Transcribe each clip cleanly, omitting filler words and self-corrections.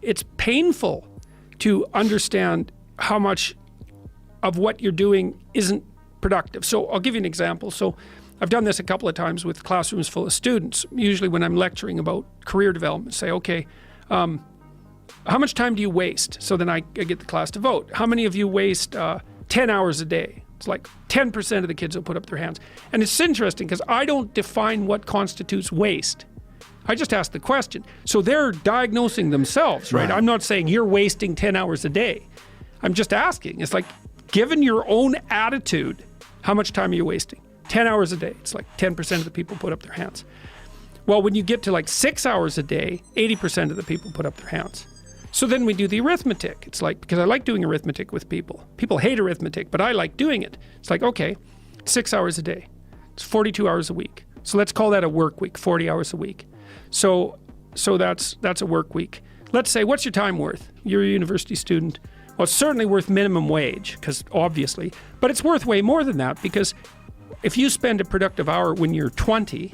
it's painful to understand how much of what you're doing isn't productive. So I'll give you an example. So I've done this a couple of times with classrooms full of students. Usually when I'm lecturing about career development, say, okay, how much time do you waste? So then I get the class to vote. How many of you waste 10 hours a day? It's like 10% of the kids will put up their hands. And it's interesting because I don't define what constitutes waste. I just ask the question. So they're diagnosing themselves, right? I'm not saying you're wasting 10 hours a day. I'm just asking. It's like, given your own attitude, how much time are you wasting? 10 hours a day. It's like 10% of the people put up their hands. Well, when you get to like 6 hours a day, 80% of the people put up their hands. So then we do the arithmetic. It's like, because I like doing arithmetic with people. People hate arithmetic, but I like doing it. It's like, okay, 6 hours a day. It's 42 hours a week. So let's call that a work week, 40 hours a week. So that's a work week. Let's say, what's your time worth? You're a university student. Well, it's certainly worth minimum wage, because obviously, but it's worth way more than that, because if you spend a productive hour when you're 20,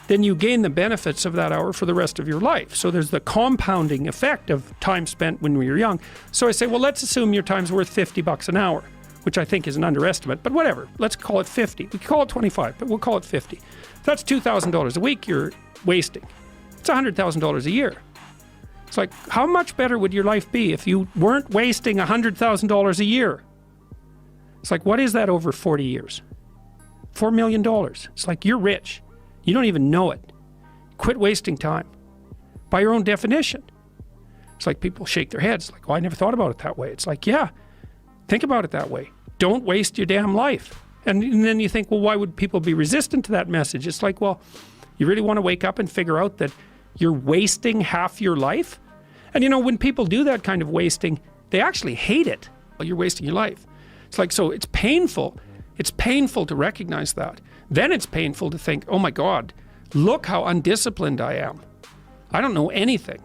then you gain the benefits of that hour for the rest of your life. So there's the compounding effect of time spent when we were young. So I say, well, let's assume your time's worth $50 an hour, which I think is an underestimate, but whatever. Let's call it 50. We could call it 25, but we'll call it 50. That's $2,000 a week you're wasting. It's $100,000 a year. It's like, how much better would your life be if you weren't wasting $100,000 a year? It's like, what is that over 40 years? $4 million. It's like, you're rich. You don't even know it. Quit wasting time. By your own definition. It's like people shake their heads like, oh, I never thought about it that way. It's like, yeah, think about it that way. Don't waste your damn life. And then you think, well, why would people be resistant to that message? It's like, well, you really want to wake up and figure out that you're wasting half your life? And you know, when people do that kind of wasting, they actually hate it. Well, you're wasting your life. It's like, so it's painful. It's painful to recognize that. Then it's painful to think, oh my God, look how undisciplined I am. I don't know anything.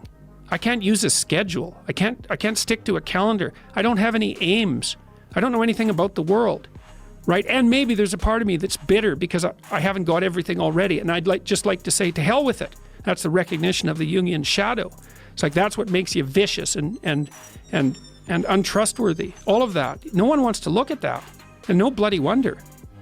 I can't use a schedule. I can't stick to a calendar. I don't have any aims. I don't know anything about the world, right? And maybe there's a part of me that's bitter because I haven't got everything already. And I'd just like to say, to hell with it. That's the recognition of the Jungian shadow. It's like, that's what makes you vicious and untrustworthy. All of that. No one wants to look at that. And no bloody wonder.